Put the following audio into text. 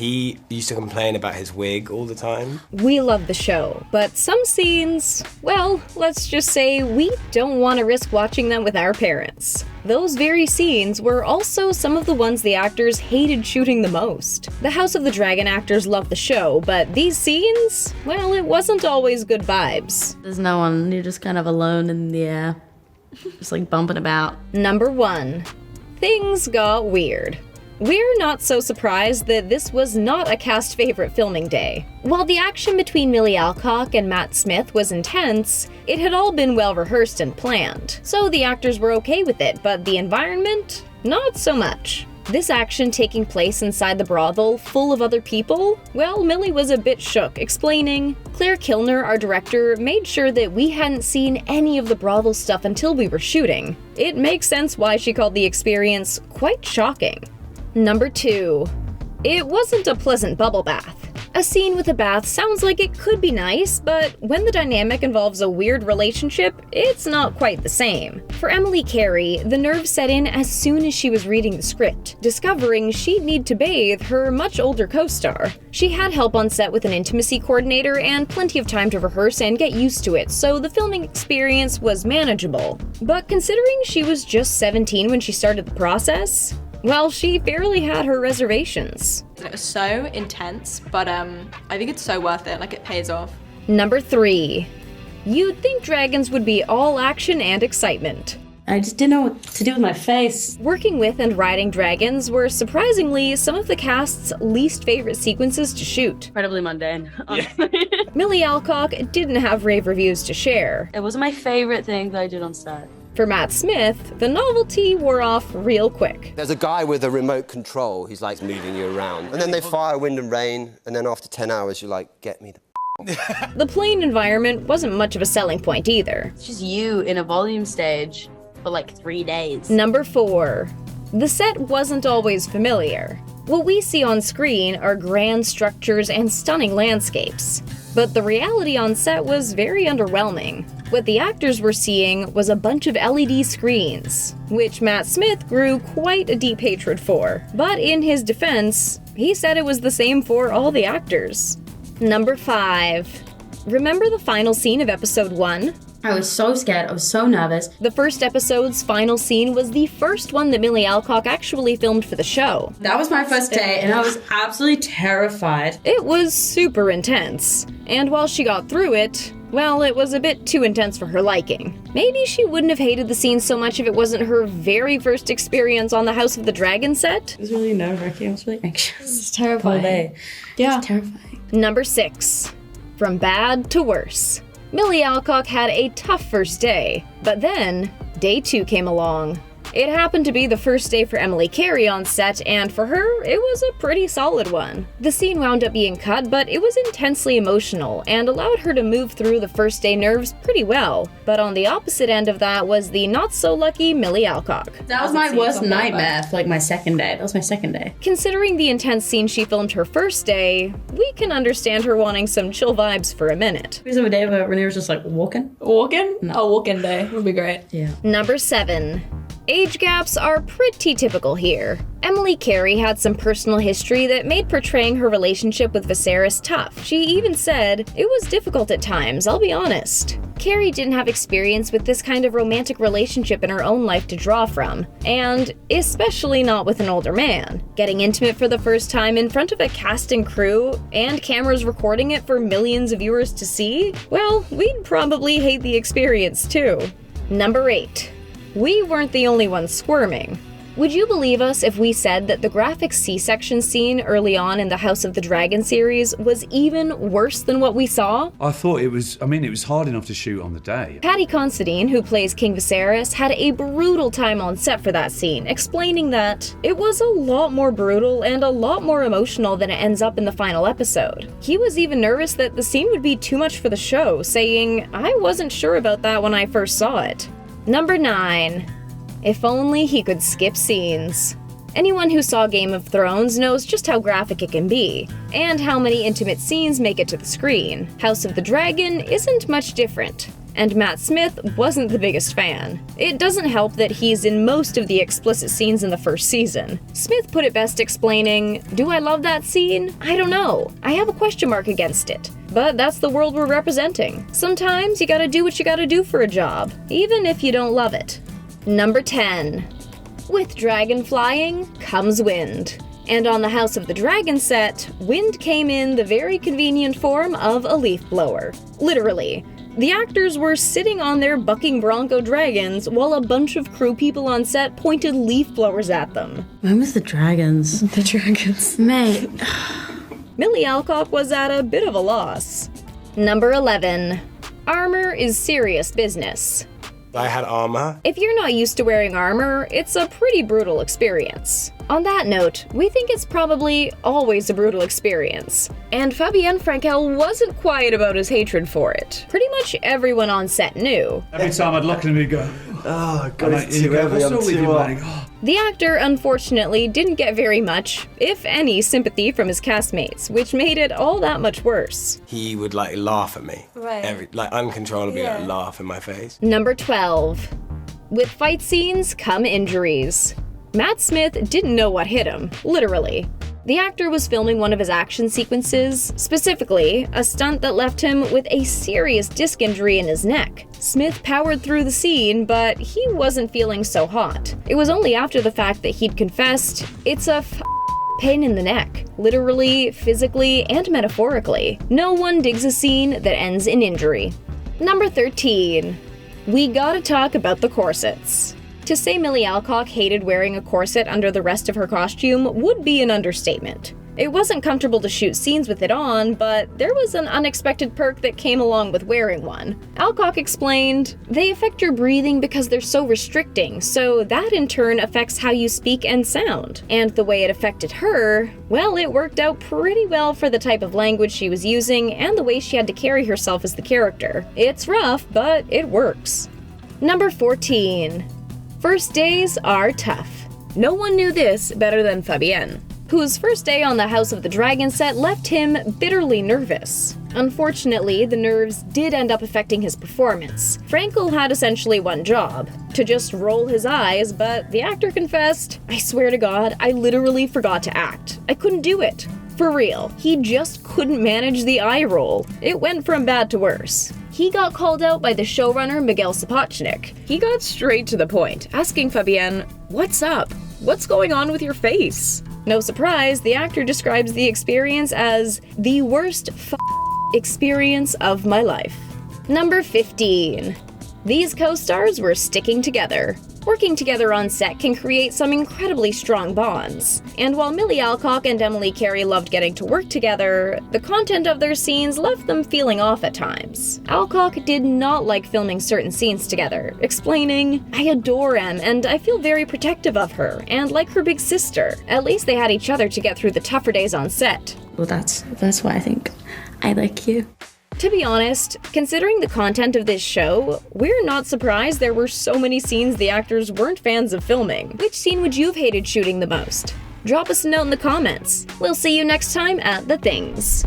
He used to complain about his wig all the time. We love the show, but some scenes, well, let's just say we don't want to risk watching them with our parents. Those very scenes were also some of the ones the actors hated shooting the most. The House of the Dragon actors loved the show, but these scenes, well, it wasn't always good vibes. There's no one, you're just kind of alone in the air, just like bumping about. Number 1. Things got weird. We're not so surprised that this was not a cast favorite filming day. While the action between Millie Alcock and Matt Smith was intense, it had all been well rehearsed and planned, so the actors were okay with it, but the environment, not so much. This action taking place inside the brothel, full of other people? Well, Millie was a bit shook, explaining, Claire Kilner, our director, made sure that we hadn't seen any of the brothel stuff until we were shooting. It makes sense why she called the experience quite shocking. Number 2. It wasn't a pleasant bubble bath. A scene with a bath sounds like it could be nice, but when the dynamic involves a weird relationship, it's not quite the same. For Emily Carey, the nerves set in as soon as she was reading the script, discovering she'd need to bathe her much older co-star. She had help on set with an intimacy coordinator and plenty of time to rehearse and get used to it, so the filming experience was manageable. But considering she was just 17 when she started the process, well, she barely had her reservations. It was so intense, but I think it's so worth it, like it pays off. Number 3. You'd think dragons would be all action and excitement. I just didn't know what to do with my face. Working with and riding dragons were surprisingly some of the cast's least favorite sequences to shoot. Incredibly mundane, honestly. Millie Alcock didn't have rave reviews to share. It wasn't my favorite thing that I did on set. For Matt Smith, the novelty wore off real quick. There's a guy with a remote control who's like moving you around. And then they fire wind and rain, and then after 10 hours you're like, get me the The plain environment wasn't much of a selling point either. It's just you in a volume stage for like 3 days. Number 4. The set wasn't always familiar. What we see on screen are grand structures and stunning landscapes. But the reality on set was very underwhelming. What the actors were seeing was a bunch of LED screens, which Matt Smith grew quite a deep hatred for. But in his defense, he said it was the same for all the actors. Number 5. Remember the final scene of episode 1? I was so scared, I was so nervous. The first episode's final scene was the first one that Millie Alcock actually filmed for the show. That was my first day, and I was absolutely terrified. It was super intense, and while she got through it, well, it was a bit too intense for her liking. Maybe she wouldn't have hated the scene so much if it wasn't her very first experience on the House of the Dragon set. It was really nerve-wracking, I was really anxious. It's terrifying. All day. Yeah. It's terrifying. Number 6. From bad to worse. Millie Alcock had a tough first day, but then, day 2 came along. It happened to be the first day for Emily Carey on set, and for her, it was a pretty solid one. The scene wound up being cut, but it was intensely emotional, and allowed her to move through the first day nerves pretty well. But on the opposite end of that was the not-so-lucky Millie Alcock. That was my worst nightmare for like my second day. That was my second day. Considering the intense scene she filmed her first day, we can understand her wanting some chill vibes for a minute. There was a day where Renee was just like walking. Walking? No. A walk-in day would be great. Yeah. Number 7. Age gaps are pretty typical here. Emily Carey had some personal history that made portraying her relationship with Viserys tough. She even said, "It was difficult at times, I'll be honest." Carey didn't have experience with this kind of romantic relationship in her own life to draw from, and especially not with an older man. Getting intimate for the first time in front of a cast and crew, and cameras recording it for millions of viewers to see? Well, we'd probably hate the experience too. Number 8. We weren't the only ones squirming. Would you believe us if we said that the graphic C-section scene early on in the House of the Dragon series was even worse than what we saw? I thought it was hard enough to shoot on the day. Paddy Considine, who plays King Viserys, had a brutal time on set for that scene, explaining that it was a lot more brutal and a lot more emotional than it ends up in the final episode. He was even nervous that the scene would be too much for the show, saying, "I wasn't sure about that when I first saw it." Number 9. If only he could skip scenes. Anyone who saw Game of Thrones knows just how graphic it can be, and how many intimate scenes make it to the screen. House of the Dragon isn't much different. and Matt Smith wasn't the biggest fan. It doesn't help that he's in most of the explicit scenes in the first season. Smith put it best explaining, "Do I love that scene? I don't know. I have a question mark against it. But that's the world we're representing. Sometimes you gotta do what you gotta do for a job, even if you don't love it." Number 10. With dragon flying comes wind. And on the House of the Dragon set, wind came in the very convenient form of a leaf blower. Literally. The actors were sitting on their bucking bronco dragons while a bunch of crew people on set pointed leaf blowers at them. When was the dragons? The dragons. Mate. Millie Alcock was at a bit of a loss. Number 11. Armor is serious business. I had armor. If you're not used to wearing armor, it's a pretty brutal experience. On that note, we think it's probably always a brutal experience. And Fabienne Frankel wasn't quiet about his hatred for it. Pretty much everyone on set knew. Every time I'd look at him, he'd go, Oh, God, like, it's he'd too go, heavy. "What's I'm up with too you, hot." mate?" Oh. The actor, unfortunately, didn't get very much, if any, sympathy from his castmates, which made it all that much worse. He would like laugh at me. Right. Uncontrollably Yeah. like, laugh in my face. Number 12. With fight scenes come injuries. Matt Smith didn't know what hit him, literally. The actor was filming one of his action sequences, specifically a stunt that left him with a serious disc injury in his neck. Smith powered through the scene, but he wasn't feeling so hot. It was only after the fact that he'd confessed, "It's a pain in the neck, literally, physically, and metaphorically. No one digs a scene that ends in injury." Number 13. We gotta talk about the corsets. To say Millie Alcock hated wearing a corset under the rest of her costume would be an understatement. It wasn't comfortable to shoot scenes with it on, but there was an unexpected perk that came along with wearing one. Alcock explained, "They affect your breathing because they're so restricting, so that in turn affects how you speak and sound. And the way it affected her, well, it worked out pretty well for the type of language she was using and the way she had to carry herself as the character. It's rough, but it works." Number 14. First days are tough. No one knew this better than Fabienne, whose first day on the House of the Dragon set left him bitterly nervous. Unfortunately, the nerves did end up affecting his performance. Frankel had essentially one job, to just roll his eyes, but the actor confessed, "I swear to God, I literally forgot to act. I couldn't do it. For real, he just couldn't manage the eye roll. It went from bad to worse." He got called out by the showrunner Miguel Sapochnik. He got straight to the point, asking Fabienne, "What's up? What's going on with your face?" No surprise, the actor describes the experience as the worst experience of my life. Number 15. These co-stars were sticking together. Working together on set can create some incredibly strong bonds. And while Millie Alcock and Emily Carey loved getting to work together, the content of their scenes left them feeling off at times. Alcock did not like filming certain scenes together, explaining, "I adore Em and I feel very protective of her, and like her big sister. At least they had each other to get through the tougher days on set." Well, that's why I think I like you. To be honest, considering the content of this show, we're not surprised there were so many scenes the actors weren't fans of filming. Which scene would you have hated shooting the most? Drop us a note in the comments. We'll see you next time at The Things.